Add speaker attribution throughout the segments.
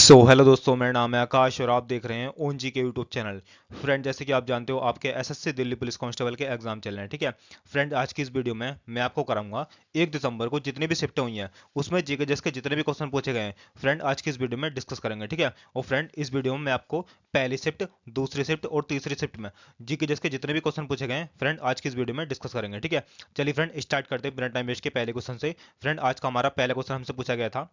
Speaker 1: Hello दोस्तों, मेरा नाम है आकाश और आप देख रहे हैं ओन जी के यूट्यूब चैनल। फ्रेंड, जैसे कि आप जानते हो आपके एसएससी दिल्ली पुलिस कांस्टेबल के एग्जाम चल रहे हैं, ठीक है। फ्रेंड, आज की इस वीडियो में मैं आपको कराऊंगा 1 दिसंबर को जितनी भी शिफ्टें हुई हैं उसमें जीके जिसके जितने भी क्वेश्चन पूछे गए हैं, फ्रेंड आज की इस वीडियो में डिस्कस करेंगे, ठीक है। और फ्रेंड, इस वीडियो में मैं आपको पहली शिफ्ट, दूसरी शिफ्ट और तीसरी शिफ्ट में जीके जिसके जितने भी क्वेश्चन पूछे गए हैं, फ्रेंड आज की इस वीडियो में डिस्कस करेंगे, ठीक है। चलिए फ्रेंड, स्टार्ट करते हैं बिना टाइम वेस्ट के पहले क्वेश्चन से। फ्रेंड, आज का हमारा पहला क्वेश्चन हमसे पूछा गया था,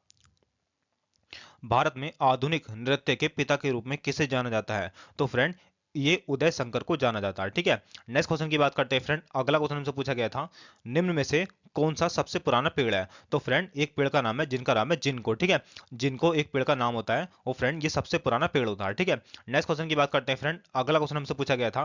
Speaker 1: भारत में आधुनिक नृत्य के पिता के रूप में किसे जाना जाता है। तो फ्रेंड, ये उदय शंकर को जाना जाता है, ठीक है। नेक्स्ट क्वेश्चन की बात करते हैं फ्रेंड। अगला क्वेश्चन हमसे पूछा गया था, निम्न में से कौन सा सबसे पुराना पेड़ है। तो फ्रेंड, एक पेड़ का नाम है जिनका नाम है जिनको, ठीक है। जिनको एक पेड़ का नाम होता है और फ्रेंड ये सबसे पुराना पेड़ होता है, ठीक है। नेक्स्ट क्वेश्चन की बात करते हैं फ्रेंड। अगला क्वेश्चन हमसे पूछा गया था,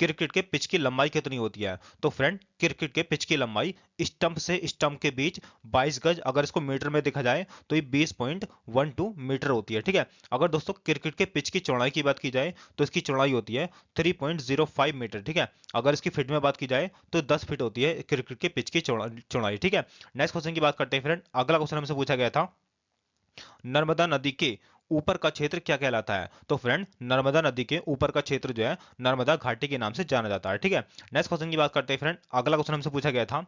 Speaker 1: क्रिकेट के पिच की लंबाई कितनी होती है। तो फ्रेंड, क्रिकेट के पिच की लंबाई स्टंप से स्टंप के बीच 22 गज, अगर इसको मीटर में देखा जाए तो ये 20.12 मीटर होती है, ठीक है। अगर दोस्तों क्रिकेट के पिच की चौड़ाई की बात की जाए तो इसकी चौड़ाई होती है 3.05 मीटर, ठीक है। अगर इसकी फीट में बात की जाए तो 10 फीट होती है क्रिकेट के पिच की चौड़ाई, ठीक है। नेक्स्ट क्वेश्चन की बात करते हैं फ्रेंड। अगला क्वेश्चन हमसे पूछा गया था, नर्मदा नदी के ऊपर का क्षेत्र क्या कहलाता है। तो फ्रेंड, नर्मदा नदी के ऊपर का क्षेत्र जो है नर्मदा घाटी के नाम से जाना जाता है, ठीक है। नेक्स्ट क्वेश्चन की बात करते हैं फ्रेंड। अगला क्वेश्चन हमसे पूछा गया था,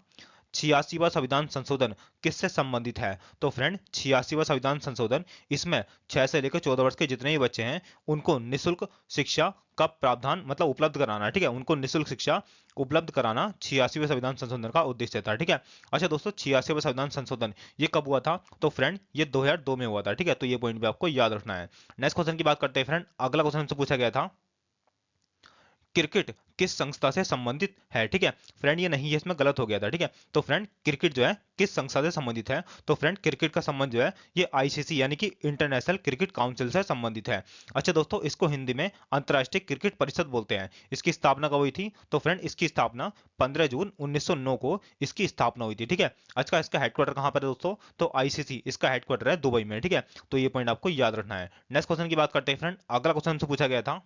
Speaker 1: 86वां संविधान संशोधन किससे संबंधित है। तो फ्रेंड, 86वां संविधान संशोधन, इसमें 6 से लेकर 14 वर्ष के जितने भी बच्चे हैं उनको निःशुल्क शिक्षा का प्रावधान मतलब उपलब्ध कराना है, ठीक है। उनको निःशुल्क शिक्षा उपलब्ध कराना 86वें संविधान संशोधन का उद्देश्य था, ठीक है। अच्छा दोस्तों, 86वां संविधान संशोधन ये कब हुआ था। तो फ्रेंड, ये 2002 में हुआ था, ठीक है। तो ये पॉइंट भी आपको याद रखना है। नेक्स्ट क्वेश्चन की बात करते हैं फ्रेंड। अगला क्वेश्चन हमसे पूछा गया था, क्रिकेट किस संस्था से संबंधित है, ठीक है। फ्रेंड, ये नहीं है, इसमें गलत हो गया था, ठीक है। तो फ्रेंड, क्रिकेट जो है किस संस्था से संबंधित है। तो फ्रेंड, क्रिकेट का संबंध जो है ये आईसीसी यानी कि इंटरनेशनल क्रिकेट काउंसिल से संबंधित है। अच्छा दोस्तों, इसको हिंदी में अंतर्राष्ट्रीय क्रिकेट परिषद बोलते हैं। इसकी स्थापना कब हुई थी। तो फ्रेंड, इसकी स्थापना 15 जून 1909 को इसकी स्थापना हुई थी, ठीक है। अच्छा, इसका हेडक्वार्टर कहां पर है दोस्तों। तो आईसीसी इसका हेडक्वार्टर है दुबई में, ठीक है। तो ये पॉइंट आपको याद रखना है। नेक्स्ट क्वेश्चन की बात करते हैं फ्रेंड। अगला क्वेश्चन हमसे पूछा गया था,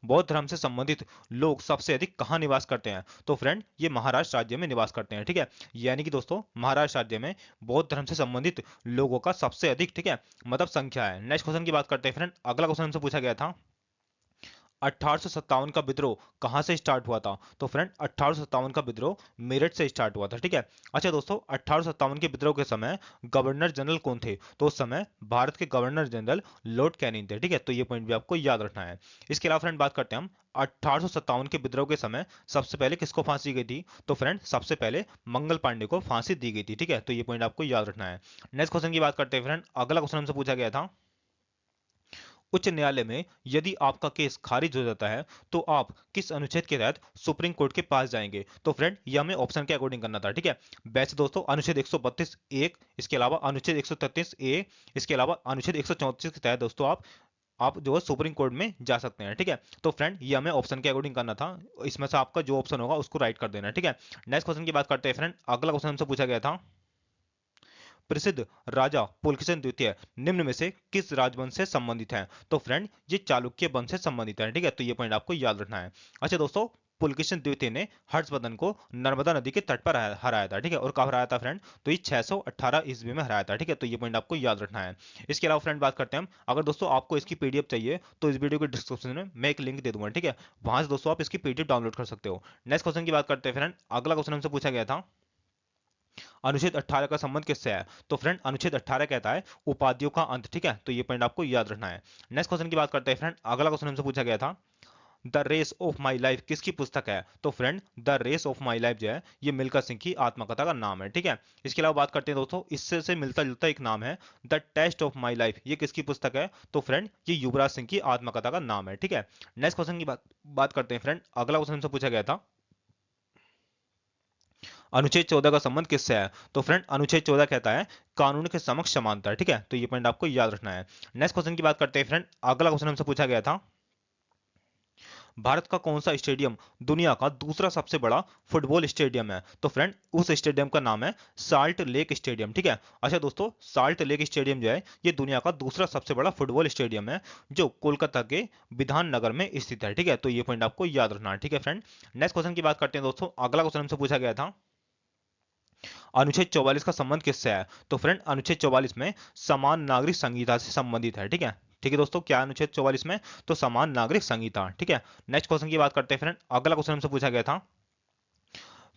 Speaker 1: बौद्ध धर्म से संबंधित लोग सबसे अधिक कहाँ निवास करते हैं। तो फ्रेंड, ये महाराष्ट्र राज्य में निवास करते हैं, ठीक है। यानी कि दोस्तों, महाराष्ट्र राज्य में बौद्ध धर्म से संबंधित लोगों का सबसे अधिक, ठीक है, मतलब संख्या है। नेक्स्ट क्वेश्चन की बात करते हैं फ्रेंड। अगला क्वेश्चन हमसे पूछा गया था, 1857 का विद्रोह कहां से स्टार्ट हुआ था। तो फ्रेंड, 1857 का विद्रोह मेरठ से स्टार्ट हुआ था, ठीक है। अच्छा दोस्तों, 1857 के विद्रोह के समय गवर्नर जनरल कौन थे। तो उस समय भारत के गवर्नर जनरल लॉर्ड कैनिंग थे, ठीक है। तो ये पॉइंट भी आपको याद रखना है। इसके अलावा फ्रेंड बात करते हैं हम, 1857 के विद्रोह के समय सबसे पहले किसको फांसी दी गई थी। तो फ्रेंड, सबसे पहले मंगल पांडे को फांसी दी गई थी, ठीक है। तो ये पॉइंट आपको याद रखना है। नेक्स्ट क्वेश्चन की बात करते हैं फ्रेंड। अगला क्वेश्चन हमसे पूछा गया था, उच्च न्यायालय में यदि आपका केस खारिज हो जाता है तो आप किस अनुच्छेद के तहत सुप्रीम कोर्ट के पास जाएंगे। तो फ्रेंड, ये हमें ऑप्शन के अकॉर्डिंग करना था, ठीक है। वैसे दोस्तों, अनुच्छेद 132 एक, इसके अलावा अनुच्छेद 133 ए, इसके अलावा अनुच्छेद 134 के तहत दोस्तों आप जो है सुप्रीम कोर्ट में जा सकते हैं, ठीक है। तो फ्रेंड, ये हमें ऑप्शन के अकॉर्डिंग करना था। इसमें से आपका जो ऑप्शन होगा उसको राइट कर देना है, ठीक है। नेक्स्ट क्वेश्चन की बात करते हैं फ्रेंड। अगला क्वेश्चन हमसे पूछा गया था, प्रसिद्ध राजा पुलकेशिन द्वितीय निम्न में से किस राजवंश से संबंधित हैं। तो फ्रेंड, ये चालुक्य वंश से संबंधित है, ठीक है। तो ये पॉइंट आपको याद रखना है। अच्छा दोस्तों, पुलकेशिन द्वितीय ने हर्षवर्धन को नर्मदा नदी के तट पर हराया था, ठीक है। और कब हराया था फ्रेंड। तो ये 618 ईस्वी में हराया था, ठीक है। तो ये पॉइंट आपको याद रखना है। इसके अलावा फ्रेंड बात करते हैं हम, अगर दोस्तों आपको इसकी पीडीएफ चाहिए तो इस वीडियो के डिस्क्रिप्शन में मैं एक लिंक दे दूंगा, ठीक है। वहां से दोस्तों आप इसकी पीडीएफ डाउनलोड कर सकते हो। नेक्स्ट क्वेश्चन की बात करते हैं फ्रेंड। अगला क्वेश्चन हमसे पूछा गया था, अनुच्छेद 18 का संबंध किससे है। तो फ्रेंड, अनुच्छेद 18 कहता है उपाधियों का अंत, ठीक है। तो ये पॉइंट आपको याद रखना है। नेक्स्ट क्वेश्चन की बात करते हैं फ्रेंड। अगला क्वेश्चन हमसे पूछा गया था, the race of my life किसकी पुस्तक है। तो friend, the race of my life जो है ये मिल्खा सिंह की आत्मकथा का नाम है, ठीक है। इसके अलावा बात करते हैं दोस्तों, इससे से मिलता जुलता एक नाम है, the test of my life, ये किसकी पुस्तक है। तो फ्रेंड, ये युवराज सिंह की आत्मकथा का नाम है, ठीक है। नेक्स्ट क्वेश्चन की बात करते हैं फ्रेंड। अगला क्वेश्चन हमसे पूछा गया था, अनुच्छेद 14 का संबंध किससे है। तो फ्रेंड, अनुच्छेद 14 कहता है कानून के समक्ष समानता, ठीक है। तो ये पॉइंट आपको याद रखना है। नेक्स्ट क्वेश्चन की बात करते हैं फ्रेंड। अगला क्वेश्चन हमसे पूछा गया था, भारत का कौन सा स्टेडियम दुनिया का दूसरा सबसे बड़ा फुटबॉल स्टेडियम है। तो फ्रेंड, उस स्टेडियम का नाम है साल्ट लेक स्टेडियम, ठीक है। अच्छा दोस्तों, साल्ट लेक स्टेडियम जो है ये दुनिया का दूसरा सबसे बड़ा फुटबॉल स्टेडियम है जो कोलकाता के विधान नगर में स्थित है, ठीक है। तो ये पॉइंट आपको याद रखना है, ठीक है फ्रेंड। नेक्स्ट क्वेश्चन की बात करते हैं दोस्तों। अगला क्वेश्चन हमसे पूछा गया था, अनुच्छेद 44 का संबंध किससे है? तो फ्रेंड अनुच्छेद 44 में समान नागरिक संहिता से संबंधित है। ठीक है, ठीक है दोस्तों, क्या अनुच्छेद 44 में? तो समान नागरिक संहिता। ठीक है, नेक्स्ट क्वेश्चन की बात करते हैं फ्रेंड। अगला क्वेश्चन हमसे पूछा गया था,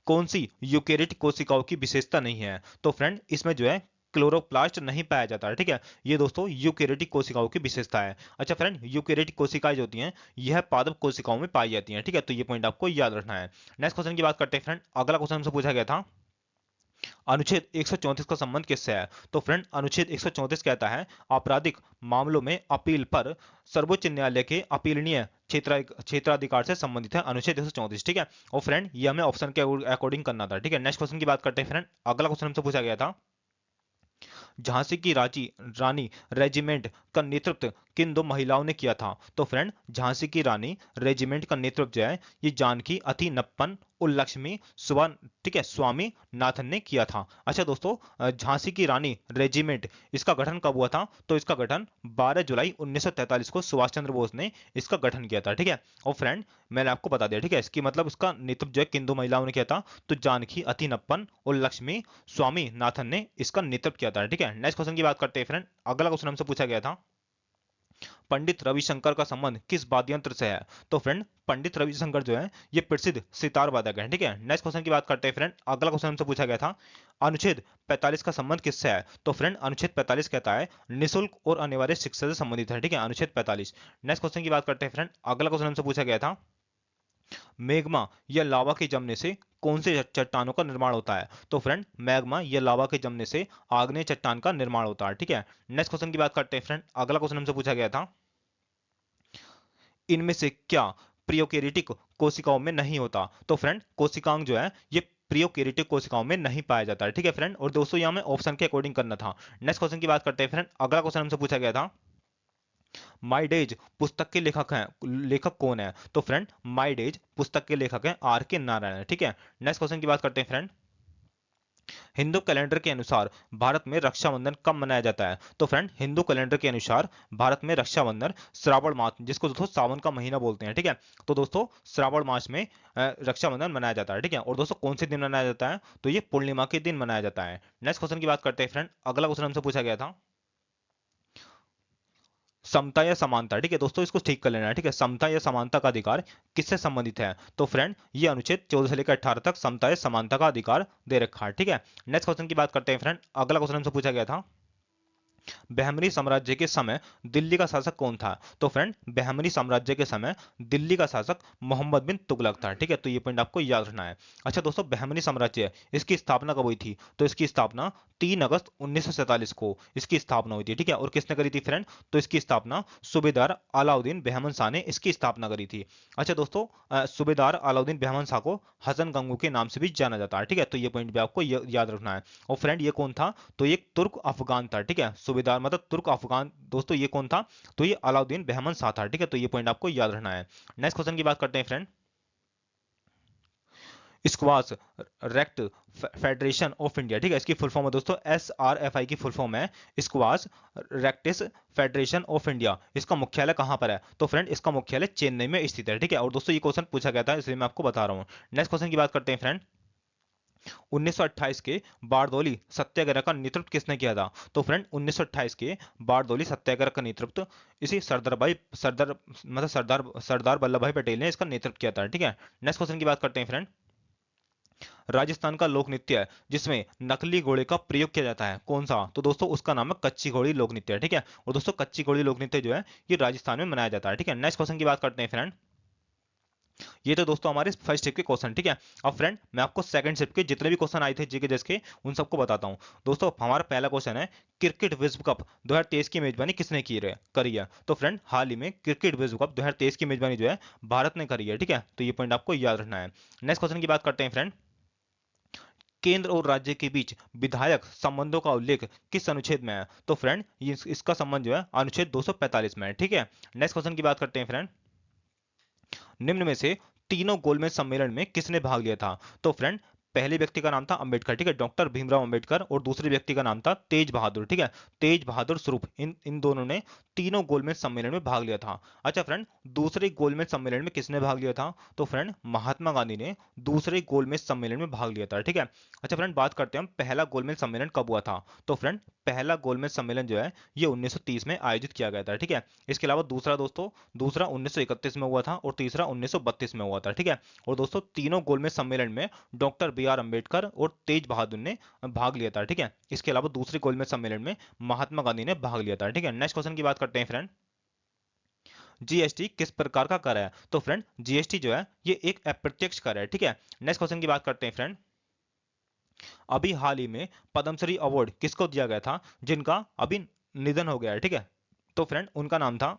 Speaker 1: कौन सी यूकेरियोटिक कोशिकाओं की विशेषता नहीं है? तो फ्रेंड इसमें जो है क्लोरोप्लास्ट नहीं पाया जाता है। ठीक है, ये दोस्तों यूकेरियोटिक कोशिकाओं की विशेषता है। अच्छा फ्रेंड, यूकेरियोटिक कोशिकाएं जो होती हैं यह पादप कोशिकाओं में पाई जाती हैं। ठीक है, तो ये पॉइंट आपको याद रखना है। नेक्स्ट क्वेश्चन की बात करते हैं फ्रेंड। अगला क्वेश्चन हमसे पूछा गया था, अनुच्छेद 134 का संबंध किससे है? तो फ्रेंड अनुच्छेद 134 कहता है आपराधिक मामलों में अपील पर सर्वोच्च न्यायालय के अपीलनीय क्षेत्राधिकार से संबंधित है अनुच्छेद 134। ठीक है, और फ्रेंड ये हमें ऑप्शन के अकॉर्डिंग करना था। ठीक है, नेक्स्ट क्वेश्चन की बात करते हैं फ्रेंड। अगला क्वेश्चन हमसे पूछा गया था, झांसी की रानी रेजिमेंट का नेतृत्व किन दो महिलाओं ने किया था? तो फ्रेंड झांसी की रानी रेजिमेंट का नेतृत्व जो है ये जानकी अथिनप्पन उल्लक्ष्मी ठीक है, स्वामी नाथन ने किया था। अच्छा दोस्तों, झांसी की रानी रेजिमेंट इसका गठन कब हुआ था? तो इसका गठन 12 जुलाई 1943 को सुभाष चंद्र बोस ने इसका गठन किया था। ठीक है, और फ्रेंड मैंने आपको बता दिया। ठीक है, इसकी मतलब इसका नेतृत्व जो है किन दो महिलाओं ने किया था? तो जानकी अथिनप्पन और लक्ष्मी स्वामी नाथन ने इसका नेतृत्व किया था। ठीक है, नेक्स्ट क्वेश्चन की बात करते हैं फ्रेंड। अगला क्वेश्चन हमसे पूछा गया था, पंडित रविशंकर का संबंध किस वाद्य यंत्र से है? तो फ्रेंड पंडित रविशंकर जो है ये प्रसिद्ध सितार वादक है। ठीक है, नेक्स्ट क्वेश्चन की बात करते हैं फ्रेंड। अगला क्वेश्चन हमसे पूछा गया था, अनुच्छेद 45 का संबंध किससे है? तो फ्रेंड अनुच्छेद 45 कहता है निःशुल्क और अनिवार्य शिक्षा से संबंधित है। ठीक है, अनुच्छेद 45। नेक्स्ट क्वेश्चन की बात करते हैं फ्रेंड। अगला क्वेश्चन हमसे पूछा गया था, मैग्मा या लावा के जमने से कौन से चट्टानों का निर्माण होता है? तो फ्रेंड मैग्मा या लावा के जमने से आग्नेय चट्टान का निर्माण होता है। ठीक है, नेक्स्ट क्वेश्चन की बात करते हैं फ्रेंड। अगला क्वेश्चन हमसे पूछा गया था, इनमें से क्या प्रियोकेरिटिक कोशिकाओं में नहीं होता? तो फ्रेंड कोशिकांग जो है ये प्रियोकेरिटिक कोशिकाओं में नहीं पाया जाता है। ठीक है फ्रेंड, और दोस्तों ये हमें ऑप्शन के अकॉर्डिंग करना था। नेक्स्ट क्वेश्चन की बात करते हैं फ्रेंड। अगला क्वेश्चन हमसे पूछा गया था, माई डेज पुस्तक के लेखक कौन है? तो फ्रेंड माई डेज पुस्तक के लेखक हैं आर के नारायण। ठीक है, नेक्स्ट क्वेश्चन की बात करते हैं फ्रेंड। हिंदू कैलेंडर के अनुसार भारत में रक्षाबंधन कब मनाया जाता है? तो फ्रेंड हिंदू कैलेंडर के अनुसार भारत में रक्षाबंधन श्रावण मास, जिसको दोस्तों सावन का महीना बोलते हैं। ठीक है, तो दोस्तों श्रावण मास में रक्षाबंधन मनाया जाता है। ठीक है, और दोस्तों कौन से दिन मनाया जाता है? तो ये पूर्णिमा के दिन मनाया जाता है। नेक्स्ट क्वेश्चन की बात करते हैं फ्रेंड। अगला क्वेश्चन हमसे पूछा गया था, समता या समानता। ठीक है दोस्तों, इसको ठीक कर लेना है। ठीक है, समता या समानता का अधिकार किससे संबंधित है? तो फ्रेंड ये अनुच्छेद 14 से लेकर 18 तक समता या समानता का अधिकार दे रखा है। ठीक है, नेक्स्ट क्वेश्चन की बात करते हैं फ्रेंड। अगला क्वेश्चन हमसे पूछा गया था, बहमनी साम्राज्य के समय दिल्ली का शासक कौन था? तो फ्रेंड बहमनी साम्राज्य के समय दिल्ली का शासक मोहम्मद बिन तुगलक था। ठीक है, तो ये पॉइंट आपको याद रखना है। अच्छा दोस्तों, बहमनी साम्राज्य इसकी स्थापना कब हुई थी? तो इसकी स्थापना 3 अगस्त 1947 को इसकी स्थापना हुई थी। ठीक है, और किसने करी थी फ्रेंड? तो इसकी स्थापना सूबेदार अलाउद्दीन बेहमन शाह ने इसकी स्थापना करी थी। अच्छा दोस्तों, सूबेदार अलाउद्दीन बेहमन शाह को हसन गंगू के नाम से भी जाना जाता है। ठीक है, तो ये पॉइंट भी आपको याद रखना है। और फ्रेंड ये कौन था? तो ये तुर्क अफगान था। ठीक है, सूबेदार मतलब तुर्क अफगान। दोस्तों ये कौन था? तो ये अलाउद्दीन बेहमन शाह था। ठीक है, तो ये पॉइंट आपको याद रखना है। नेक्स्ट क्वेश्चन की बात करते हैं friend. Squash racket federation of India. ठीक है, इसकी फुल फॉर्म है दोस्तों SRFI की फुल फॉर्म है squash rackets federation of India. इसका मुख्यालय कहां पर है? तो फ्रेंड इसका मुख्यालय चेन्नई में स्थित है। ठीक है, और दोस्तों ये क्वेश्चन पूछा गया था इसलिए मैं आपको बता रहा हूँ। नेक्स्ट क्वेश्चन की बात करते हैं फ्रेंड। 1928 के बारदौली सत्याग्रह का नेतृत्व किसने किया था? तो फ्रेंड 1928 के बारदौली सत्याग्रह का नेतृत्व इसी सरदार वल्लभ भाई पटेल ने इसका नेतृत्व किया था। ठीक है, नेक्स्ट क्वेश्चन की बात करते हैं फ्रेंड। राजस्थान का लोक नृत्य है जिसमें नकली घोड़े का प्रयोग किया जाता है, कौन सा? तो दोस्तों उसका नाम है कच्ची घोड़ी लोक नृत्य। ठीक है, और दोस्तों कच्ची घोड़ी लोक नृत्य जो है ये राजस्थान में मनाया जाता है। ठीक है, नेक्स्ट क्वेश्चन की बात करते हैं फ्रेंड। ये तो दोस्तों हमारे फर्स्ट शिफ्ट के क्वेश्चन। ठीक है, अब फ्रेंड मैं आपको सेकंड शिफ्ट के जितने भी क्वेश्चन आए थे जीके जैसे के उन सबको बताता हूं। दोस्तों हमारा पहला क्वेश्चन है, क्रिकेट विश्व कप 2023 की मेजबानी किसने करी है? तो फ्रेंड हाल ही में क्रिकेट विश्व कप 2023 की मेजबानी जो है भारत ने करी है। ठीक है, तो ये पॉइंट आपको याद रखना है। नेक्स्ट क्वेश्चन की बात करते हैं फ्रेंड। केंद्र और राज्य के बीच विधायक संबंधों का उल्लेख किस अनुच्छेद में है? तो फ्रेंड इसका संबंध जो है अनुच्छेद 245 में है। ठीक है, नेक्स्ट क्वेश्चन की बात करते हैं फ्रेंड। निम्न में से तीनों गोलमेज सम्मेलन में किसने भाग लिया था? तो फ्रेंड पहले व्यक्ति का नाम था अंबेडकर, ठीक है, डॉक्टर भीमराव अंबेडकर, और दूसरे व्यक्ति का नाम था तेज बहादुर, ठीक है, तेज बहादुर स्वरूप। इन दोनों ने तीनों गोलमेज सम्मेलन में भाग लिया था। अच्छा फ्रेंड, दूसरे गोलमेज सम्मेलन में किसने भाग लिया था? तो फ्रेंड महात्मा गांधी ने दूसरे गोलमेज सम्मेलन में भाग लिया था, ठीक है। अच्छा फ्रेंड, बात करते हैं हम पहला गोलमेज सम्मेलन कब हुआ था। तो फ्रेंड पहला गोलमेज सम्मेलन जो है ये 1930 में आयोजित किया गया था, ठीक है। इसके अलावा दूसरा दोस्तों, दूसरा 1931 में हुआ था और तीसरा 1932 में हुआ था, ठीक है। और दोस्तों तीनों गोलमेज सम्मेलन में डॉक्टर बी आर अम्बेडकर और तेज बहादुर ने भाग लिया था, ठीक है। इसके अलावा दूसरे गोलमेज सम्मेलन में महात्मा गांधी ने भाग लिया था, ठीक है। नेक्स्ट क्वेश्चन की बात करते हैं फ्रेंड, जीएसटी किस प्रकार का कर है? तो फ्रेंड जीएसटी जो है ये एक अप्रत्यक्ष कर है, ठीक है। नेक्स्ट क्वेश्चन की बात करते हैं फ्रेंड, अभी हाल ही में पद्मश्री अवार्ड किसको दिया गया था जिनका अभी निधन हो गया है, ठीक है। तो फ्रेंड उनका नाम था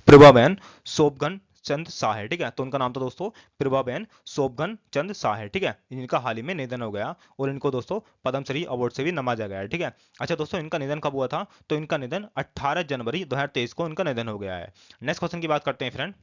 Speaker 1: प्रभाबेन शोभगन चंद शाह है, ठीक है। तो उनका नाम था दोस्तों प्रभाबेन शोभगन चंद शाह है, ठीक है। इनका हाल ही में निधन हो गया और इनको दोस्तों पद्मश्री अवार्ड से भी नवाजा गया है, ठीक है। अच्छा दोस्तों, इनका निधन कब हुआ था? तो इनका निधन 18 जनवरी 2023 को इनका निधन हो गया है। नेक्स्ट क्वेश्चन की बात करते हैं फ्रेंड,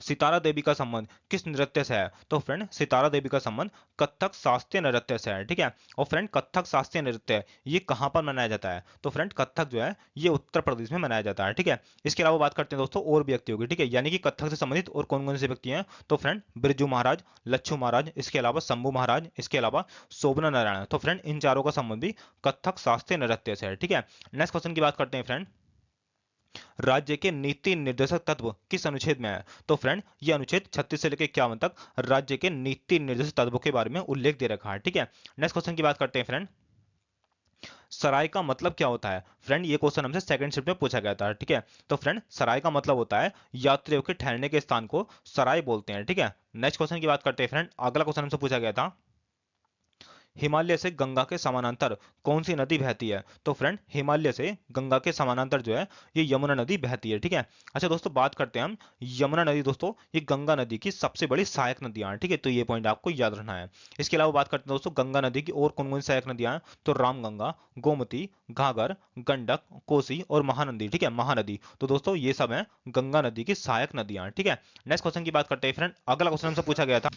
Speaker 1: सितारा देवी का संबंध किस नृत्य से है? तो फ्रेंड सितारा देवी का संबंध कथक शास्त्रीय नृत्य से है, ठीक है। और फ्रेंड कथक शास्त्रीय नृत्य ये कहां पर मनाया जाता है? तो फ्रेंड कथक जो है ये उत्तर प्रदेश में मनाया जाता है, ठीक है। इसके अलावा बात करते हैं दोस्तों और भी व्यक्तियों की, ठीक है, यानी कि कथक से संबंधित और कौन कौन से व्यक्ति हैं? तो फ्रेंड बिरजू महाराज, लच्छू महाराज, इसके अलावा शंभू महाराज, इसके अलावा शोभना नारायण। तो फ्रेंड इन चारों का संबंध भी कथक शास्त्रीय नृत्य से है, ठीक है। नेक्स्ट क्वेश्चन की बात करते हैं फ्रेंड, राज्य के नीति निर्देशक तत्व किस अनुच्छेद में है? तो फ्रेंड ये अनुच्छेद 36 से लेकर 51 तक राज्य के नीति निर्देशक तत्वों के बारे में उल्लेख दे रखा है, ठीक है। नेक्स्ट क्वेश्चन की बात करते हैं फ्रेंड, सराय का मतलब क्या होता है? फ्रेंड ये क्वेश्चन हमसे सेकंड शिफ्ट में पूछा गया था, ठीक है। तो फ्रेंड सराय का मतलब होता है यात्रियों के ठहरने के स्थान को सराय बोलते हैं, ठीक है। नेक्स्ट क्वेश्चन की बात करते हैं फ्रेंड, अगला क्वेश्चन हमसे पूछा गया था, हिमालय से गंगा के समानांतर कौन सी नदी बहती है? तो फ्रेंड हिमालय से गंगा के समानांतर जो है ये यमुना नदी बहती है, ठीक है। अच्छा दोस्तों, बात करते हैं हम यमुना नदी, दोस्तों ये गंगा नदी की सबसे बड़ी सहायक नदियां हैं, ठीक है, तो ये पॉइंट आपको याद रखना है। इसके अलावा बात करते हैं दोस्तों गंगा नदी की और कौन कौन सी सहायक नदियां हैं? तो रामगंगा, गोमती, घाघर, गंडक, कोसी और महानदी, ठीक है, महानदी। तो दोस्तों ये सब है गंगा नदी की सहायक नदियां, ठीक है। नेक्स्ट क्वेश्चन की बात करते हैं फ्रेंड, अगला क्वेश्चन हमसे पूछा गया था,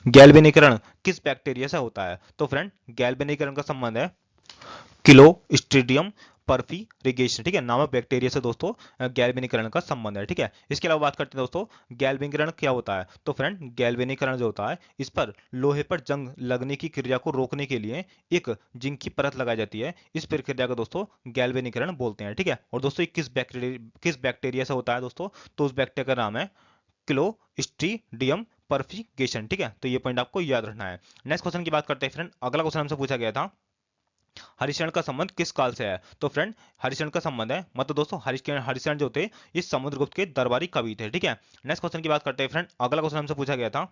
Speaker 1: गैल्वेनीकरण किस बैक्टीरिया से होता है? तो फ्रेंड गैल्वेनीकरण का संबंध है क्लोस्ट्रीडियम परफिरिगेशन, ठीक है, नामक बैक्टीरिया से दोस्तों गैल्वेनीकरण का संबंध है, ठीक है। इसके अलावा बात करते हैं दोस्तों गैल्वेनीकरण क्या होता है? तो फ्रेंड गैल्वेनीकरण जो होता है इस पर लोहे पर जंग लगने की क्रिया को रोकने के लिए एक जिंक की परत लगाई जाती है, इस प्रक्रिया को दोस्तों गैल्वेनीकरण बोलते हैं, ठीक है। और दोस्तों किस बैक्टीरिया से होता है दोस्तों? तो उस बैक्टीरिया का नाम है क्लोस्ट्रीडियम परफिगेशन, ठीक है, तो ये पॉइंट आपको याद रखना है। नेक्स्ट क्वेश्चन की बात करते हैं फ्रेंड, अगला क्वेश्चन हमसे पूछा गया था, हरिशरण का संबंध किस काल से है? तो फ्रेंड हरिशरण का संबंध है, मतलब दोस्तों हरिशरण जो थे ये समुद्रगुप्त के दरबारी कवि थे, ठीक है। नेक्स्ट क्वेश्चन की बात करते हैं फ्रेंड, अगला क्वेश्चन हमसे पूछा गया था,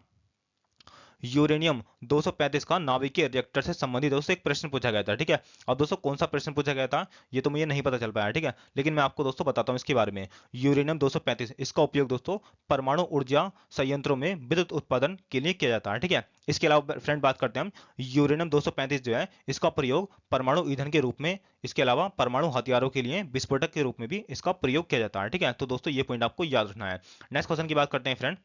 Speaker 1: यूरेनियम 235 का नाभिकीय रिएक्टर से संबंधित दोस्तों एक प्रश्न पूछा गया था, ठीक है। और दोस्तों कौन सा प्रश्न पूछा गया था ये तो मुझे नहीं पता चल पाया, ठीक है, लेकिन मैं आपको दोस्तों बताता हूँ इसके बारे में। यूरेनियम 235 इसका उपयोग दोस्तों परमाणु ऊर्जा संयंत्रों में विद्युत उत्पादन के लिए किया जाता है, ठीक है। इसके अलावा फ्रेंड बात करते हैं हम यूरेनियम 235 जो है इसका प्रयोग परमाणु ईंधन के रूप में, इसके अलावा परमाणु हथियारों के लिए विस्फोटक के रूप में भी इसका प्रयोग किया जाता है, ठीक है। तो दोस्तों ये पॉइंट आपको याद रखना है। नेक्स्ट क्वेश्चन की बात करते हैं फ्रेंड,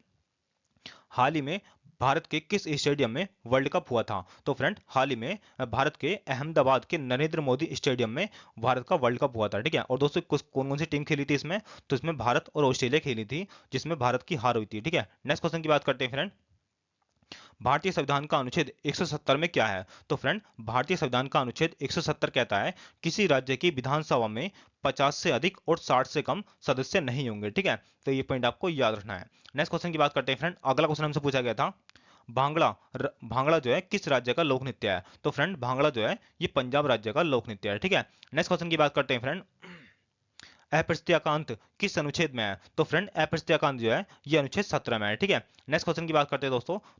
Speaker 1: हाल ही में भारत के किस स्टेडियम में वर्ल्ड कप हुआ था? तो फ्रेंड हाल ही में भारत के अहमदाबाद के नरेंद्र मोदी स्टेडियम में भारत का वर्ल्ड कप हुआ था, ठीक है। और दोस्तों कौन कौन सी टीम खेली थी इसमें? तो इसमें भारत और ऑस्ट्रेलिया खेली थी जिसमें भारत की हार हुई थी, ठीक है। नेक्स्ट क्वेश्चन की बात करते हैं फ्रेंड, भारतीय संविधान का अनुच्छेद 170 में क्या है? तो फ्रेंड भारतीय संविधान का अनुच्छेद 170 कहता है किसी राज्य की विधानसभा में 50 से अधिक और 60 से कम सदस्य नहीं होंगे, ठीक है। तो ये पॉइंट आपको याद रखना है। नेक्स्ट क्वेश्चन की बात करते हैं फ्रेंड, अगला क्वेश्चन हमसे पूछा गया था, भांगड़ा जो है किस राज्य का लोक नृत्य है? तो फ्रेंड भांगड़ा जो है ये पंजाब राज्य का लोक नृत्य है, ठीक है। नेक्स्ट क्वेश्चन की बात करते हैं फ्रेंड, अप्रत्ययाकांत किस अनुच्छेद में है? तो फ्रेंड अप्रत्ययाकांत जो है ये अनुच्छेद 17 में है, ठीक है। नेक्स्ट क्वेश्चन की बात करते हैं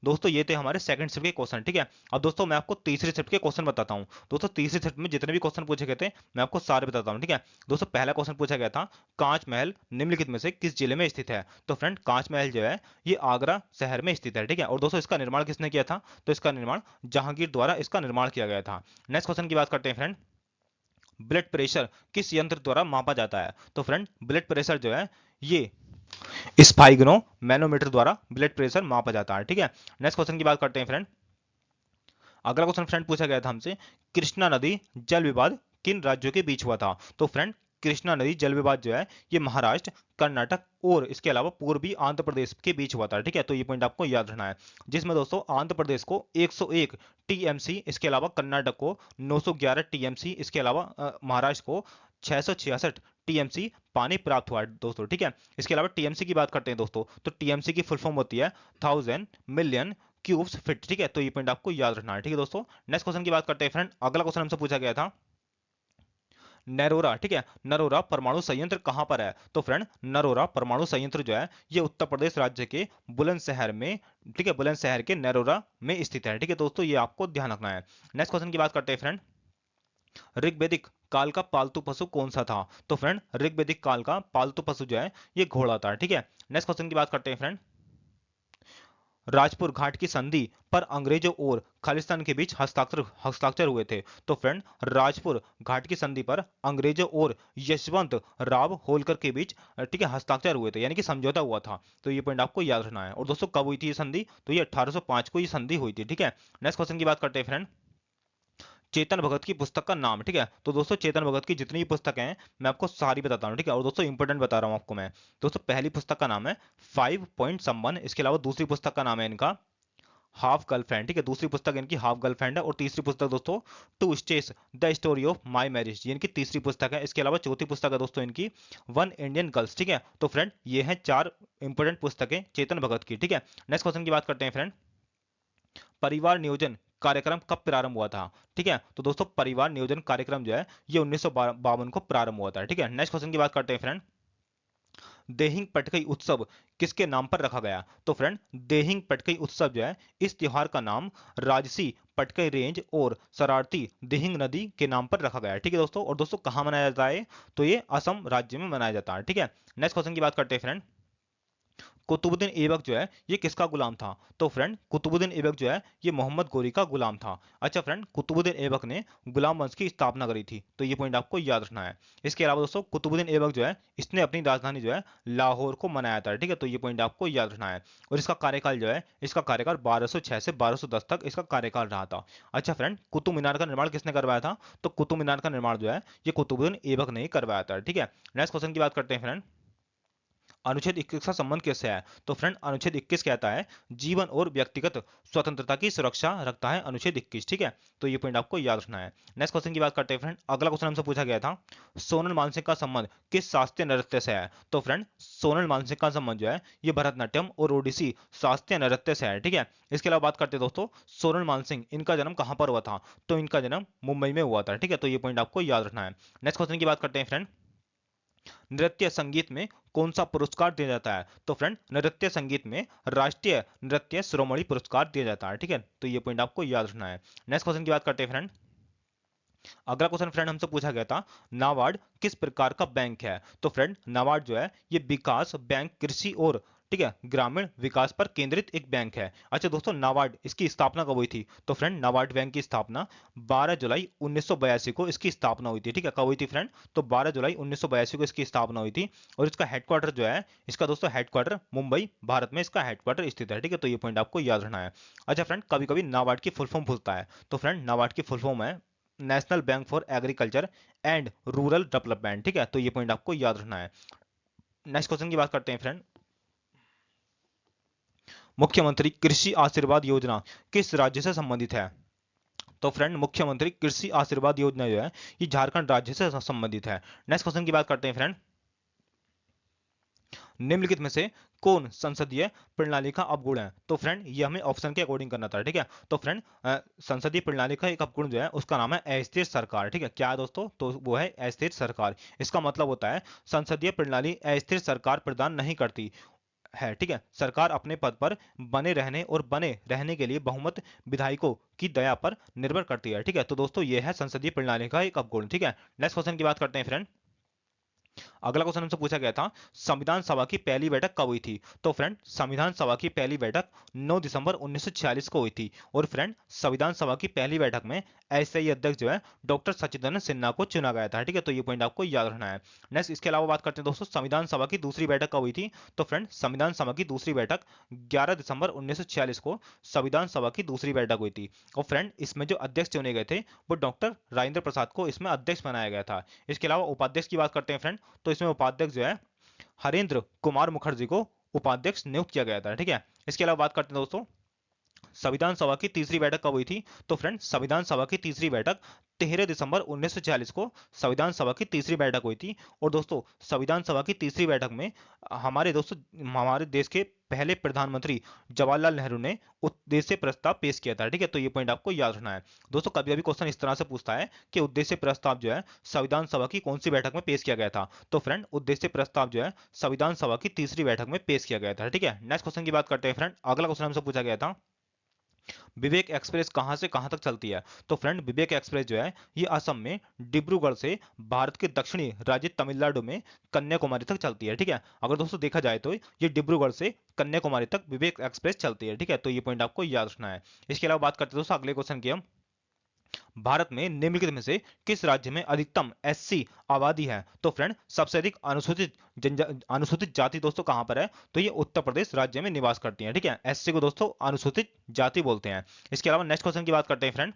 Speaker 1: दोस्तों ये थे हमारे सेकंड शिफ्ट के क्वेश्चन, ठीक है। अब दोस्तों मैं आपको तीसरी शिफ्ट के क्वेश्चन बताता हूँ। दोस्तों तीसरी शिफ्ट में जितने भी क्वेश्चन पूछे गए थे मैं आपको सारे बताता हूँ, ठीक है। दोस्तों पहला क्वेश्चन पूछा गया था, कांच महल निम्नलिखित में से किस जिले में स्थित है? तो फ्रेंड कांच महल जो है ये आगरा शहर में स्थित है, ठीक है। और दोस्तों इसका निर्माण किसने किया था? तो इसका निर्माण जहांगीर द्वारा इसका निर्माण किया गया था। नेक्स्ट क्वेश्चन की बात करते हैं फ्रेंड, ब्लड प्रेशर किस यंत्र द्वारा मापा जाता है? तो फ्रेंड ब्लड प्रेशर जो है ये स्पाइगनो मैनोमीटर द्वारा ब्लड प्रेशर मापा जाता है। ठीक है, नेक्स्ट क्वेश्चन की बात करते हैं फ्रेंड। अगला क्वेश्चन फ्रेंड पूछा गया था हमसे, कृष्णा नदी जल विवाद किन राज्यों के बीच हुआ था? तो फ्रेंड कृष्णा नदी जल विवाद जो है ये महाराष्ट्र, कर्नाटक और इसके अलावा पूर्वी आंध्र प्रदेश के बीच हुआ था। ठीक है, तो ये पॉइंट आपको याद रखना है, जिसमें दोस्तों आंध्र प्रदेश को 101 टीएमसी, इसके अलावा कर्नाटक को 911 टीएमसी, इसके अलावा महाराष्ट्र को 666 टीएमसी पानी प्राप्त हुआ है दोस्तों। ठीक है, इसके अलावा टीएमसी की बात करते हैं दोस्तों, तो टीएमसी की फुल फॉर्म होती है 1000 मिलियन क्यूब्स फिट। ठीक है, तो ये पॉइंट आपको याद रखना है। ठीक है दोस्तों, नेक्स्ट क्वेश्चन की बात करते हैं फ्रेंड। अगला क्वेश्चन हमसे पूछा गया था नरोरा। ठीक है, नरोरा परमाणु संयंत्र कहां पर है? तो फ्रेंड नरोरा परमाणु संयंत्र जो है ये उत्तर प्रदेश राज्य के बुलंदशहर में, ठीक है, बुलंदशहर के नरोरा में स्थित है। ठीक है दोस्तों, ये आपको ध्यान रखना है। नेक्स्ट क्वेश्चन की बात करते हैं फ्रेंड, ऋग्वैदिक काल का पालतू पशु कौन सा था? तो फ्रेंड ऋग्वैदिक काल का पालतू पशु जो है ये घोड़ा था। ठीक है, नेक्स्ट क्वेश्चन की बात करते हैं फ्रेंड, राजपुर घाट की संधि पर अंग्रेजों और खालिस्तान के बीच हस्ताक्षर हस्ताक्षर हुए थे। तो फ्रेंड राजपुर घाट की संधि पर अंग्रेजों और यशवंत राव होलकर के बीच ठीक है हस्ताक्षर हुए थे, यानी कि समझौता हुआ था। तो ये पॉइंट आपको याद रखना है। और दोस्तों कब हुई थी ये संधि? तो ये 1805 को ये संधि हुई थी। ठीक है, नेक्स्ट क्वेश्चन की बात करते हैं फ्रेंड, चेतन भगत की पुस्तक का नाम। ठीक है, तो दोस्तों चेतन भगत की जितनी भी पुस्तकें हैं मैं आपको सारी बताता हूँ। ठीक है, और दोस्तों इंपॉर्टेंट बता रहा हूँ आपको मैं। दोस्तों पहली पुस्तक का नाम है 5 पॉइंट समवन, इसके अलावा दूसरी पुस्तक का नाम है इनका हाफ गर्लफ्रेंड। ठीक है, दूसरी पुस्तक इनकी हाफ गर्लफ्रेंड है, और तीसरी पुस्तक दोस्तों two states the story of my marriage, ये इनकी तीसरी पुस्तक है। इसके अलावा चौथी पुस्तक है दोस्तों इनकी वन इंडियन गर्ल्स। ठीक है, तो फ्रेंड ये हैं चार इंपॉर्टेंट पुस्तकें चेतन भगत की। ठीक है, नेक्स्ट क्वेश्चन की बात करते हैं फ्रेंड, परिवार नियोजन कार्यक्रम कब प्रारंभ हुआ था? ठीक है, तो दोस्तों परिवार नियोजन कार्यक्रम जो है ये 1952 को प्रारंभ हुआ था। ठीक है, नेक्स्ट क्वेश्चन की बात करते हैं फ्रेंड, देहिंग पटकई उत्सव किसके नाम पर रखा गया? तो फ्रेंड देहिंग पटकई उत्सव जो है इस त्योहार का नाम राजसी पटकई रेंज और शरारती दिहिंग नदी के नाम पर रखा गया है। ठीक है दोस्तों, और दोस्तों कहाँ मनाया जाता है? तो ये असम राज्य में मनाया जाता है। ठीक है, नेक्स्ट क्वेश्चन की बात करते हैं फ्रेंड, कुतुबुद्दीन ऐबक जो है ये किसका गुलाम था? तो फ्रेंड कुतुबुद्दीन ऐबक जो है ये मोहम्मद गोरी का गुलाम था। अच्छा फ्रेंड, कुतुबुद्दीन ऐबक ने गुलाम वंश की स्थापना करी थी, तो ये पॉइंट आपको याद रखना है। इसके अलावा दोस्तों कुतुबुद्दीन ऐबक जो है इसने अपनी राजधानी जो है लाहौर को बनाया था। ठीक है, तो ये पॉइंट आपको याद रखना है। और इसका कार्यकाल जो है इसका कार्यकाल 1206 से 1210 तक इसका कार्यकाल रहा था। अच्छा फ्रेंड, कुतुब मीनार का निर्माण किसने करवाया था? तो कुतुब मीनार का निर्माण जो है ये कुतुबुद्दीन ऐबक ने ही करवाया था। ठीक है, नेक्स्ट क्वेश्चन की बात करते हैं फ्रेंड, अनुच्छेद 21 का संबंध किससे है? तो फ्रेंड अनुच्छेद 21 कहता है जीवन और व्यक्तिगत स्वतंत्रता की सुरक्षा रखता है अनुच्छेद 21। ठीक है, तो ये पॉइंट आपको याद रखना है। नेक्स्ट क्वेश्चन की बात करते हैं फ्रेंड, अगला क्वेश्चन हमसे पूछा गया था सोनल मानसिंह का संबंध किस शास्त्रीय नृत्य से है? तो फ्रेंड सोनल मानसिंह का संबंध जो है ये भरतनाट्यम और ओडिसी शास्त्रीय नृत्य से है। ठीक है, इसके अलावा बात करते हैं दोस्तों सोनल मानसिंह इनका जन्म कहाँ पर हुआ था? तो इनका जन्म मुंबई में हुआ था। ठीक है, तो ये पॉइंट आपको याद रखना है। नेक्स्ट क्वेश्चन की बात करते हैं फ्रेंड, नृत्य संगीत में कौन सा पुरस्कार दिया जाता है? तो फ्रेंड नृत्य संगीत में राष्ट्रीय नृत्य शिरोमणि पुरस्कार दिया जाता है। ठीक है, तो ये पॉइंट आपको याद रखना है। नेक्स्ट क्वेश्चन की बात करते हैं फ्रेंड, अगला क्वेश्चन फ्रेंड हमसे पूछा गया था नाबार्ड किस प्रकार का बैंक है? तो फ्रेंड नाबार्ड जो है ये विकास बैंक कृषि और ठीक है ग्रामीण विकास पर केंद्रित एक बैंक है। अच्छा दोस्तों नाबार्ड इसकी स्थापना कब हुई थी? तो फ्रेंड नाबार्ड बैंक की स्थापना 12 जुलाई 1982 को इसकी स्थापना हुई थी। ठीक है, कब हुई थी फ्रेंड? तो 12 जुलाई 1982 को इसकी स्थापना हुई थी, और इसका हेडक्वार्टर जो है इसका दोस्तों हेडक्वार्टर मुंबई भारत में इसका हेडक्वार्टर स्थित है। ठीक है, तो ये पॉइंट आपको याद रखना है। अच्छा फ्रेंड, कभी कभी नाबार्ड की फुल फॉर्म भूलता है, तो फ्रेंड नाबार्ड की फुल फॉर्म है national bank for agriculture and rural development. ठीक है, तो ये पॉइंट आपको याद रखना है। नेक्स्ट क्वेश्चन की बात करते हैं फ्रेंड, मुख्यमंत्री कृषि आशीर्वाद योजना किस राज्य से संबंधित है? तो फ्रेंड मुख्यमंत्री कृषि आशीर्वाद योजना जो है ये झारखंड राज्य से संबंधित है। नेक्स्ट क्वेश्चन की बात करते हैं फ्रेंड, निम्नलिखित में से कौन संसदीय प्रणाली का अवगुण है? तो फ्रेंड ये हमें ऑप्शन के अकॉर्डिंग करना था। ठीक है, तो फ्रेंड संसदीय प्रणाली का एक अवगुण जो है उसका नाम है अस्थिर सरकार। ठीक है, क्या है दोस्तों? तो वो है अस्थिर सरकार। इसका मतलब होता है संसदीय प्रणाली अस्थिर सरकार प्रदान नहीं करती है। ठीक है, सरकार अपने पद पर बने रहने और बने रहने के लिए बहुमत विधायकों की दया पर निर्भर करती है। ठीक है, तो दोस्तों ये है संसदीय प्रणाली का एक अवगुण। ठीक है, नेक्स्ट क्वेश्चन की बात करते हैं फ्रेंड, अगला क्वेश्चन हमसे पूछा गया था संविधान सभा की पहली बैठक कब हुई थी। तो फ्रेंड संविधान सभा की पहली बैठक 9 दिसंबर 1946 को हुई थी। और फ्रेंड संविधान सभा की पहली बैठक में अस्थायी अध्यक्ष जो है डॉक्टर सच्चिदानंद सिन्हा को चुना गया था। ठीक है, तो ये पॉइंट आपको याद रखना है। नेक्स्ट इसके अलावा बात करते हैं दोस्तों संविधान सभा की दूसरी बैठक कब हुई थी। तो फ्रेंड संविधान सभा की दूसरी बैठक 11 दिसंबर 1946 को संविधान सभा की दूसरी बैठक हुई थी। और फ्रेंड इसमें जो अध्यक्ष चुने गए थे वो डॉक्टर राजेंद्र प्रसाद को इसमें अध्यक्ष बनाया गया था। इसके अलावा उपाध्यक्ष की बात करते हैं फ्रेंड, तो इसमें उपाध्यक्ष जो है हरेंद्र कुमार मुखर्जी को उपाध्यक्ष नियुक्त किया गया था। ठीक है, इसके अलावा बात करते हैं दोस्तों संविधान सभा की तीसरी बैठक कब हुई थी। तो फ्रेंड संविधान सभा की तीसरी बैठक 13 दिसंबर 1946 को संविधान सभा की तीसरी बैठक हुई थी। और दोस्तों संविधान सभा की तीसरी बैठक में हमारे देश के पहले प्रधानमंत्री जवाहरलाल नेहरू ने उद्देश्य प्रस्ताव पेश किया था। ठीक है, तो ये पॉइंट आपको याद रखना है। दोस्तों कभी कभी क्वेश्चन इस तरह से पूछता है कि उद्देश्य प्रस्ताव जो है संविधान सभा की कौन सी बैठक में पेश किया गया था। तो फ्रेंड उद्देश्य प्रस्ताव जो है संविधान सभा की तीसरी बैठक में पेश किया गया था। ठीक है, नेक्स्ट क्वेश्चन की बात करते हैं फ्रेंड। अगला क्वेश्चन हमसे पूछा गया था विवेक एक्सप्रेस कहां से कहां तक चलती है। तो फ्रेंड विवेक एक्सप्रेस जो है ये असम में डिब्रूगढ़ से भारत के दक्षिणी राज्य तमिलनाडु में कन्याकुमारी तक चलती है। ठीक है, अगर दोस्तों देखा जाए तो ये डिब्रूगढ़ से कन्याकुमारी तक विवेक एक्सप्रेस चलती है। ठीक है, तो ये पॉइंट आपको याद रखना है। इसके अलावा बात करते हैं दोस्तों अगले क्वेश्चन की हम भारत में निम्नलिखित में से किस राज्य में अधिकतम एससी आबादी है। तो फ्रेंड सबसे अधिक अनुसूचित जाति दोस्तों कहां पर है। तो ये उत्तर प्रदेश राज्य में निवास करती है। ठीक है, एससी को दोस्तों अनुसूचित जाति बोलते हैं। इसके अलावा नेक्स्ट क्वेश्चन की बात करते हैं फ्रेंड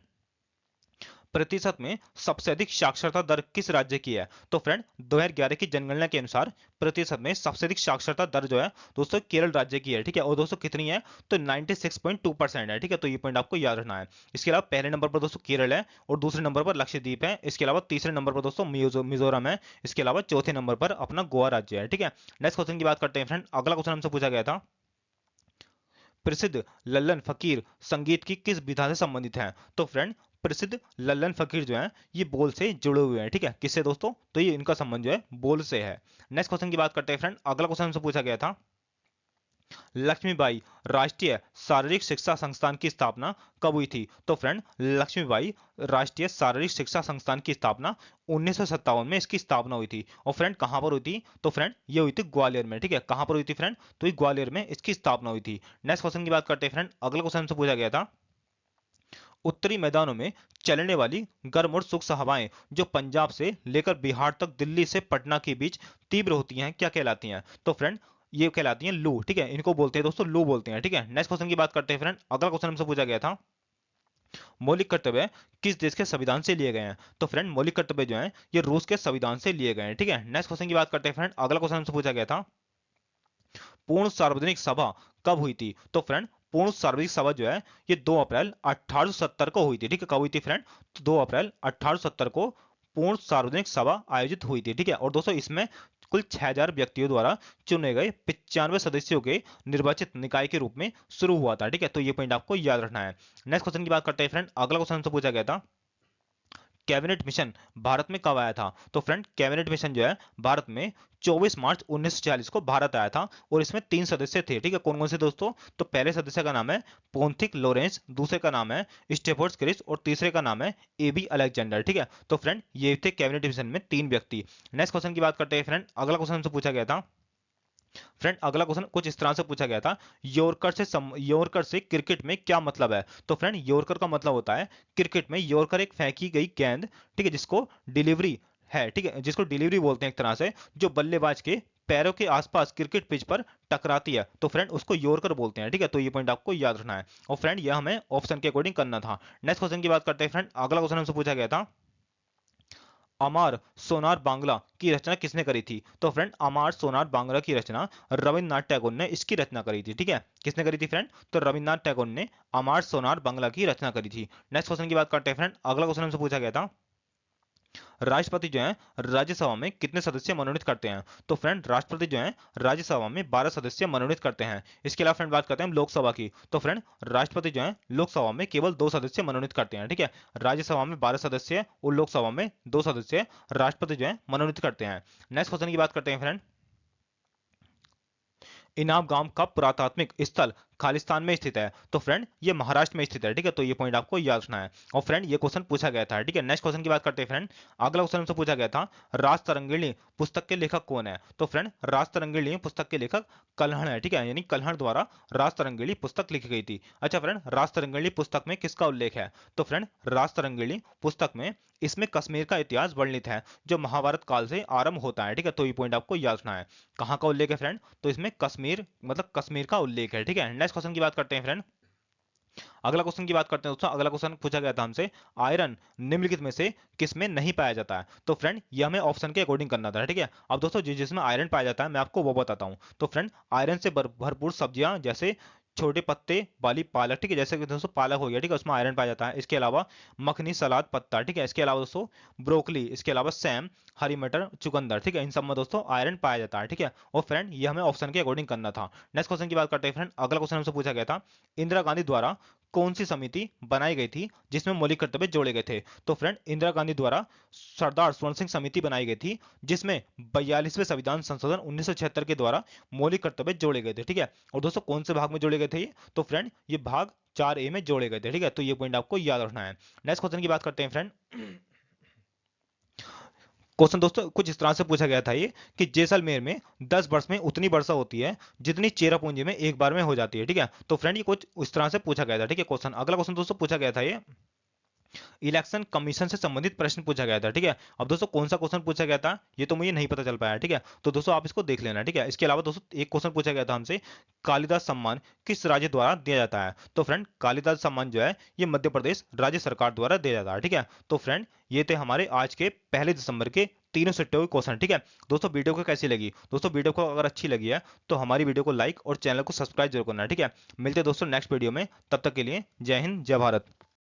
Speaker 1: प्रतिशत में सबसे अधिक साक्षरता दर किस राज्य की है। तो फ्रेंड 2011 की जनगणना के अनुसार प्रतिशत में सबसे अधिक साक्षरता दर जो है दोस्तों केरल राज्य की है। ठीक है, और दोस्तों कितनी है तो 96.2% है। ठीक है, तो ये पॉइंट आपको याद रखना है। इसके अलावा पहले नंबर पर दोस्तों केरल है और दूसरे नंबर पर लक्षद्वीप है। इसके अलावा तीसरे नंबर पर दोस्तों मिजोरम है। इसके अलावा चौथे नंबर पर अपना गोवा राज्य है। ठीक है, नेक्स्ट क्वेश्चन की बात करते हैं फ्रेंड। अगला क्वेश्चन हमसे पूछा गया था प्रसिद्ध लल्लन फकीर संगीत की किस विधा से संबंधित है। तो फ्रेंड प्रसिद्ध लल्लन फकीर जो है ये बोल से जुड़े हुए हैं। ठीक है, किससे दोस्तों तो ये इनका संबंध जो है बोल से है। नेक्स्ट क्वेश्चन की बात करते हैं फ्रेंड। अगला क्वेश्चन हमसे पूछा गया था लक्ष्मीबाई राष्ट्रीय शारीरिक शिक्षा संस्थान की स्थापना कब हुई थी। तो फ्रेंड लक्ष्मीबाई राष्ट्रीय शारीरिक शिक्षा संस्थान की स्थापना 1957 में इसकी स्थापना हुई थी। और फ्रेंड कहां पर हुई थी तो फ्रेंड ये हुई थी ग्वालियर में। ठीक है, कहां पर हुई थी फ्रेंड तो ये ग्वालियर में इसकी स्थापना हुई थी। नेक्स्ट क्वेश्चन की बात करते हैं फ्रेंड। अगला क्वेश्चन हमसे पूछा गया था उत्तरी मैदानों में चलने वाली गर्म और शुष्क हवाएं जो पंजाब से लेकर बिहार तक दिल्ली से पटना के बीच तीव्र होती हैं क्या कहलाती हैं। तो फ्रेंड ये कहलाती हैं लू। ठीक है, इनको बोलते हैं दोस्तों लू बोलते हैं। ठीक है, नेक्स्ट क्वेश्चन की बात करते हैं फ्रेंड। अगला क्वेश्चन हमसे पूछा गया था मौलिक कर्तव्य किस देश के संविधान से लिए गए हैं। तो फ्रेंड मौलिक कर्तव्य जो है ये रूस के संविधान से लिए गए हैं। ठीक है, नेक्स्ट क्वेश्चन की बात करते हैं फ्रेंड। अगला क्वेश्चन हमसे पूछा गया था पूर्ण सार्वजनिक सभा कब हुई थी। तो फ्रेंड पूर्ण सार्वजनिक सभा जो है ये 2 अप्रैल 1870 को हुई थी। ठीक है, कब हुई थी फ्रेंड तो 2 अप्रैल 1870 को पूर्ण सार्वजनिक सभा आयोजित हुई थी। ठीक है, और दोस्तों इसमें कुल 6000 व्यक्तियों द्वारा चुने गए 95 सदस्यों के निर्वाचित निकाय के रूप में शुरू हुआ था। ठीक है, तो ये पॉइंट आपको याद रखना है। नेक्स्ट क्वेश्चन की बात करते हैं फ्रेंड। अगला क्वेश्चन हमसे पूछा गया था कैबिनेट मिशन भारत में कब आया था। तो फ्रेंड कैबिनेट मिशन जो है भारत में 24 मार्च 1940 को भारत आया था और इसमें 3 सदस्य थे। ठीक है, कौन कौन से दोस्तों तो पहले सदस्य का नाम है पोन्थिक लॉरेंस, दूसरे का नाम है स्टेफोर्ड क्रिस और तीसरे का नाम है एबी अलेक्जेंडर। ठीक है, तो फ्रेंड ये थे कैबिनेट मिशन में 3 व्यक्ति। नेक्स्ट क्वेश्चन की बात करते हैं फ्रेंड। अगला क्वेश्चन हमसे पूछा गया था फ्रेंड अगला क्वेश्चन कुछ इस तरह से पूछा गया था यॉर्कर से क्रिकेट में क्या मतलब है। तो फ्रेंड यॉर्कर का मतलब होता है क्रिकेट में यॉर्कर एक फेंकी गई गेंद, ठीक है, जिसको डिलीवरी है, ठीक है, जिसको डिलीवरी बोलते हैं एक तरह से, जो बल्लेबाज के पैरों के आसपास क्रिकेट पिच पर टकराती है तो फ्रेंड उसको यॉर्कर बोलते हैं। ठीक है, तो ये पॉइंट आपको याद रखना है और फ्रेंड यह हमें ऑप्शन के अकॉर्डिंग करना था। नेक्स्ट क्वेश्चन की बात करते हैं फ्रेंड। अगला क्वेश्चन हमसे पूछा गया था अमार सोनार बांग्ला की रचना किसने करी थी। तो फ्रेंड अमार सोनार बांग्ला की रचना रविन्द्रनाथ टैगोर ने इसकी रचना करी थी। ठीक है, किसने करी थी फ्रेंड तो रविन्द्रनाथ टैगोर ने अमार सोनार बांग्ला की रचना करी थी। नेक्स्ट क्वेश्चन की बात करते हैं फ्रेंड। अगला क्वेश्चन हमसे पूछा गया था राष्ट्रपति जो है राज्यसभा में कितने सदस्य मनोनीत करते हैं। तो फ्रेंड राष्ट्रपति जो है राज्यसभा में 12 सदस्य मनोनीत करते हैं। इसके अलावा फ्रेंड बात करते हैं हम लोकसभा की। तो फ्रेंड राष्ट्रपति जो है लोकसभा में केवल 2 सदस्य मनोनीत करते हैं। ठीक है, राज्यसभा में 12 सदस्य और लोकसभा में 2 सदस्य राष्ट्रपति जो है मनोनीत करते हैं। नेक्स्ट क्वेश्चन की बात करते हैं फ्रेंड इनाम गांव का पुरातात्विक स्थल खालिस्तान में स्थित है? तो फ्रेंड ये महाराष्ट्र में स्थित है, ठीक है, तो ये पॉइंट आपको याद रखना है। और फ्रेंड ये क्वेश्चन पूछा गया था, ठीक है। नेक्स्ट क्वेश्चन की बात करते हैं फ्रेंड। अगला क्वेश्चन हमसे पूछा गया था, राज तरंगिणी पुस्तक के लेखक कौन है? तो फ्रेंड राज तरंगिणी पुस्तक के लेखक कल्हण है, ठीक है, यानी कल्हण द्वारा राज तरंगिणी पुस्तक लिखी गई थी। अच्छा फ्रेंड, राज तरंगिणी पुस्तक में किसका उल्लेख है? तो फ्रेंड राज तरंगिणी पुस्तक में इसमें कश्मीर का इतिहास वर्णित है, जो महाभारत काल से आरंभ होता है, ठीक है, तो ये पॉइंट आपको याद रखना है। कहाँ का उल्लेख है फ्रेंड? तो इसमें कश्मीर मतलब कश्मीर का उल्लेख है, ठीक है। नेक्स्ट क्वेश्चन की बात करते हैं फ्रेंड। अगला क्वेश्चन की बात करते हैं दोस्तों। अगला क्वेश्चन पूछा गया था हमसे, आयरन निम्नलिखित में से किस में नहीं पाया जाता है? तो फ्रेंड ये हमें ऑप्शन के अकॉर्डिंग करना था, ठीक है। अब दोस्तों जिसमें आयरन पाया जाता है मैं आपको वो बताता हूँ। तो फ्रेंड आयरन से भरपूर सब्जियां जैसे छोटे पत्ते वाली पालक, ठीक है, जैसे कि दोस्तों पालक हो गया, ठीक है, उसमें आयरन पाया जाता है। इसके अलावा मखनी, सलाद, पत्ता, ठीक है, इसके अलावा दोस्तों ब्रोकली, इसके अलावा सैम, हरी मटर, चुकंदर, ठीक है, इन सब में दोस्तों आयरन पाया जाता है, ठीक है। और फ्रेंड ये हमें ऑप्शन के अकॉर्डिंग करना था। नेक्स्ट क्वेश्चन की बात करते हैं फ्रेंड। अगला क्वेश्चन हमसे पूछा गया था, इंदिरा गांधी द्वारा कौन सी समिति बनाई गई थी जिसमें मौलिक कर्तव्य जोड़े गए थे? तो फ्रेंड इंदिरा गांधी द्वारा सरदार स्वर्ण सिंह समिति बनाई गई थी, जिसमें 42वें संविधान संशोधन 1976 के द्वारा मौलिक कर्तव्य जोड़े गए थे, ठीक है। और दोस्तों कौन से भाग में जोड़े गए थे ये? तो फ्रेंड ये भाग 4A में जोड़े गए थे, ठीक है, तो ये पॉइंट आपको याद रखना है। नेक्स्ट क्वेश्चन की बात करते हैं फ्रेंड। क्वेश्चन दोस्तों कुछ इस तरह से पूछा गया था ये, कि जैसलमेर में 10 वर्ष में उतनी वर्षा होती है जितनी चेरापूंजी में एक बार में हो जाती है, ठीक है। तो फ्रेंड ये कुछ इस तरह से पूछा गया था, ठीक है क्वेश्चन। अगला क्वेश्चन दोस्तों पूछा गया था ये, इलेक्शन कमीशन से संबंधित प्रश्न पूछा गया था, ठीक है। अब दोस्तों कौन सा क्वेश्चन पूछा गया था ये तो मुझे नहीं पता चल पाया, ठीक है, तो दोस्तों आप इसको देख लेना, ठीक है। इसके अलावा दोस्तों एक क्वेश्चन पूछा गया था हमसे, कालिदास सम्मान किस राज्य द्वारा दिया जाता है? तो फ्रेंड कालिदास सम्मान जो है ये मध्य प्रदेश राज्य सरकार द्वारा दिया जाता है, ठीक है। तो फ्रेंड ये थे हमारे आज के 1 दिसंबर के तीनों सेटों के क्वेश्चन, ठीक है। दोस्तों वीडियो को कैसी लगी? दोस्तों वीडियो को अगर अच्छी लगी है तो हमारी वीडियो को लाइक और चैनल को सब्सक्राइब जरूर करना है, ठीक है। मिलते हैं दोस्तों नेक्स्ट वीडियो में, तब तक के लिए जय हिंद, जय भारत।